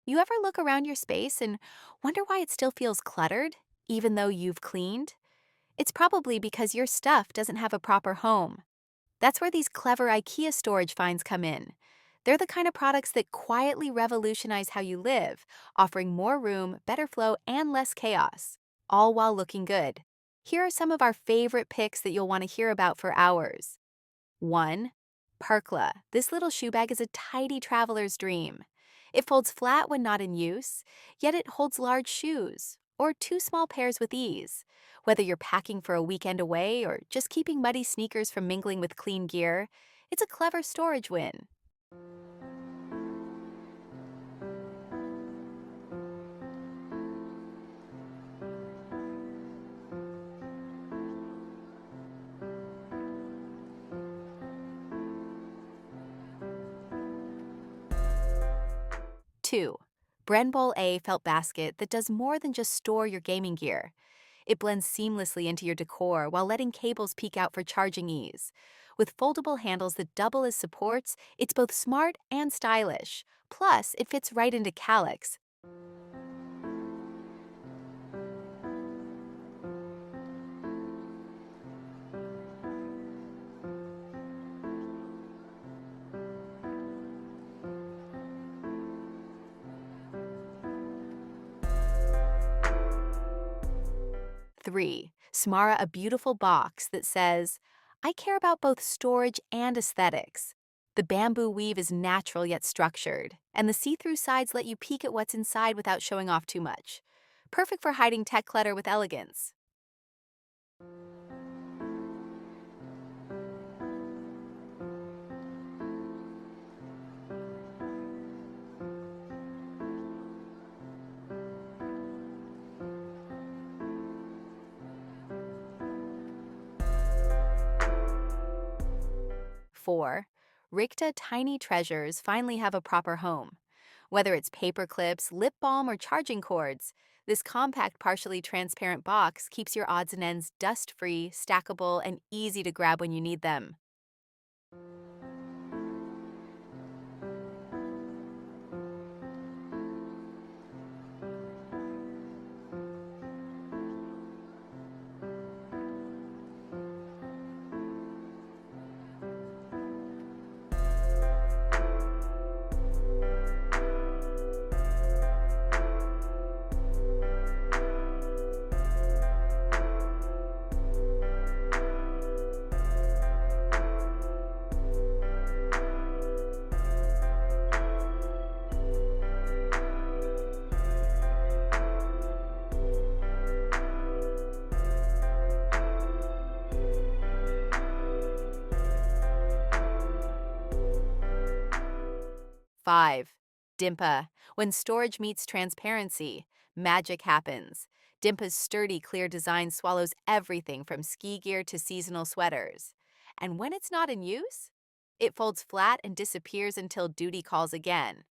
You ever look around your space and wonder why it still feels cluttered, even though you've cleaned? It's probably because your stuff doesn't have a proper home. That's where these clever IKEA storage finds come in. They're the kind of products that quietly revolutionize how you live, offering more room, better flow, and less chaos, all while looking good. Here are some of our favorite picks that you'll want to hear about for hours. 1. PÄRKLA. This little shoe bag is a tidy traveler's dream. It folds flat when not in use, yet it holds large shoes, or two small pairs with ease. Whether you're packing for a weekend away or just keeping muddy sneakers from mingling with clean gear, it's a clever storage win. 2. Brenmbol A felt basket that does more than just store your gaming gear. It blends seamlessly into your decor while letting cables peek out for charging ease. With foldable handles that double as supports, it's both smart and stylish. Plus, it fits right into calyx. 3. Smara, a beautiful box that says, I care about both storage and aesthetics. The bamboo weave is natural yet structured, and the see-through sides let you peek at what's inside without showing off too much. Perfect for hiding tech clutter with elegance. 4. RYKTA tiny treasures finally have a proper home. Whether it's paper clips, lip balm, or charging cords, this compact, partially transparent box keeps your odds and ends dust-free, stackable, and easy to grab when you need them. 5. Dimpa. When storage meets transparency, magic happens. Dimpa's sturdy, clear design swallows everything from ski gear to seasonal sweaters. And when it's not in use, it folds flat and disappears until duty calls again.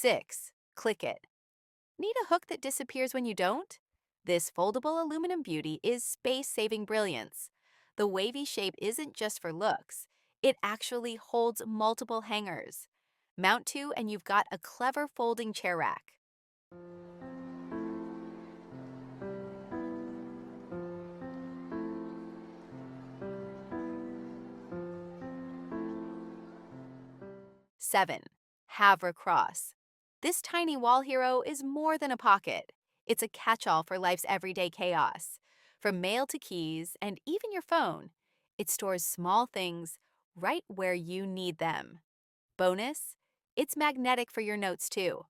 6. KLYKET. Need a hook that disappears when you don't? This foldable aluminum beauty is space-saving brilliance. The wavy shape isn't just for looks. It actually holds multiple hangers. Mount two and you've got a clever folding chair rack. 7. HAVREKROSS. This tiny wall hero is more than a pocket. It's a catch-all for life's everyday chaos. From mail to keys and even your phone, it stores small things right where you need them. Bonus, it's magnetic for your notes too.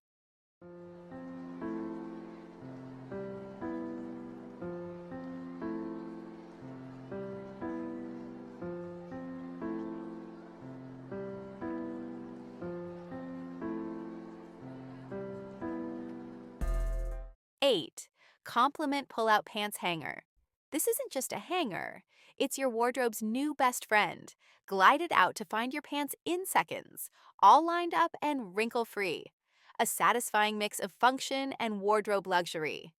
8. Complement pull-out pants hanger. This isn't just a hanger, it's your wardrobe's new best friend. Glide it out to find your pants in seconds, all lined up and wrinkle free. A satisfying mix of function and wardrobe luxury.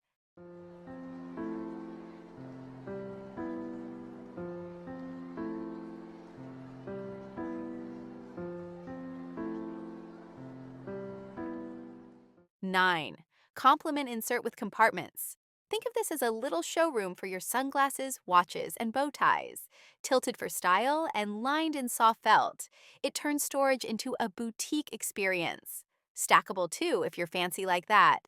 9. Complement insert with compartments. Think of this as a little showroom for your sunglasses, watches, and bow ties. Tilted for style and lined in soft felt, it turns storage into a boutique experience. Stackable too if you're fancy like that.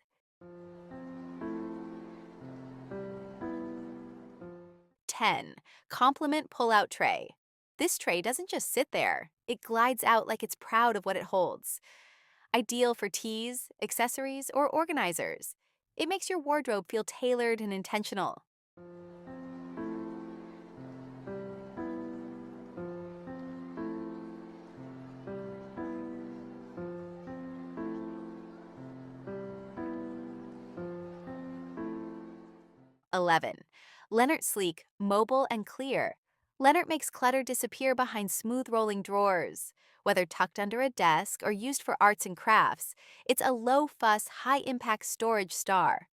10. Complement pull-out tray. This tray doesn't just sit there, it glides out like it's proud of what it holds. Ideal for teas, accessories, or organizers. It makes your wardrobe feel tailored and intentional. 11. Leonard Sleek, Mobile and Clear. Leonard makes clutter disappear behind smooth rolling drawers. Whether tucked under a desk or used for arts and crafts, it's a low-fuss, high-impact storage star.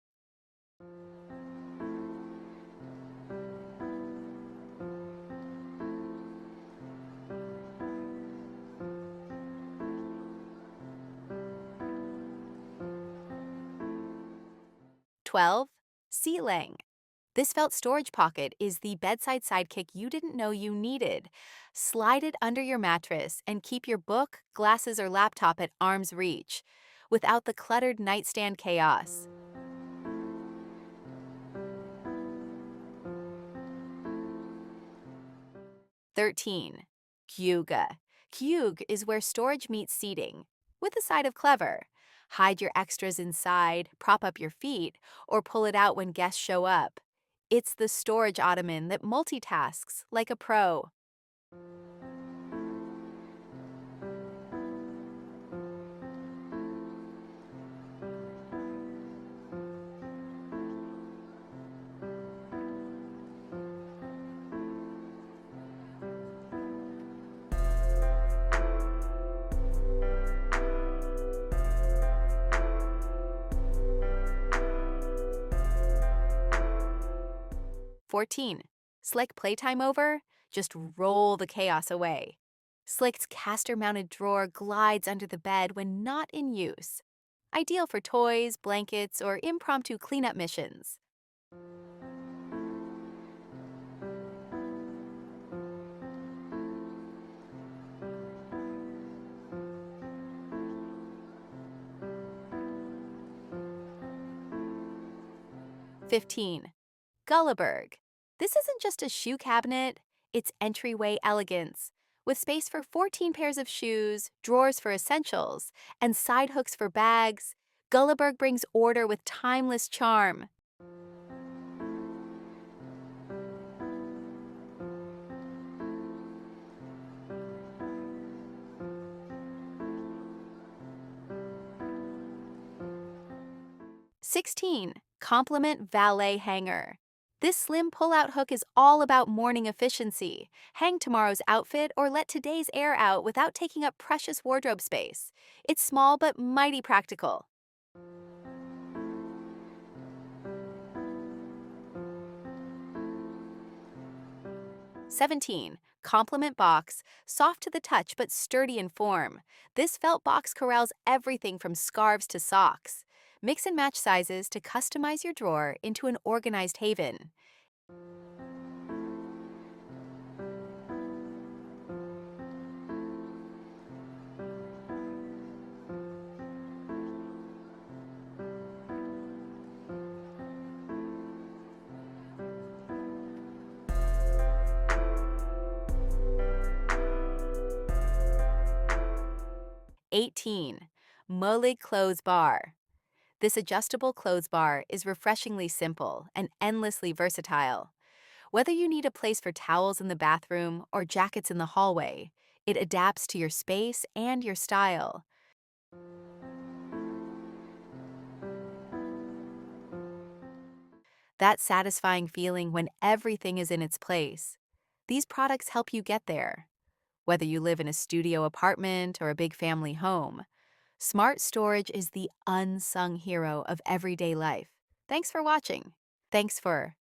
12. Calang. This felt storage pocket is the bedside sidekick you didn't know you needed. Slide it under your mattress and keep your book, glasses, or laptop at arm's reach without the cluttered nightstand chaos. 13. Kyuga. Kyug is where storage meets seating, with a side of clever. Hide your extras inside, prop up your feet, or pull it out when guests show up. It's the storage ottoman that multitasks like a pro. 14. Slick playtime over? Just roll the chaos away. Slick's caster-mounted drawer glides under the bed when not in use. Ideal for toys, blankets, or impromptu cleanup missions. 15. Gullberg. This isn't just a shoe cabinet, it's entryway elegance. With space for 14 pairs of shoes, drawers for essentials, and side hooks for bags, Gullberg brings order with timeless charm. 16. Complement Valet Hanger. This slim pull-out hook is all about morning efficiency. Hang tomorrow's outfit or let today's air out without taking up precious wardrobe space. It's small but mighty practical. 17. Complement Box. Soft to the touch but sturdy in form. This felt box corrals everything from scarves to socks. Mix and match sizes to customize your drawer into an organized haven. 18. Molig Clothes Bar. This adjustable clothes bar is refreshingly simple and endlessly versatile. Whether you need a place for towels in the bathroom or jackets in the hallway, it adapts to your space and your style. That satisfying feeling when everything is in its place. These products help you get there. Whether you live in a studio apartment or a big family home, smart storage is the unsung hero of everyday life. Thanks for watching. Thanks for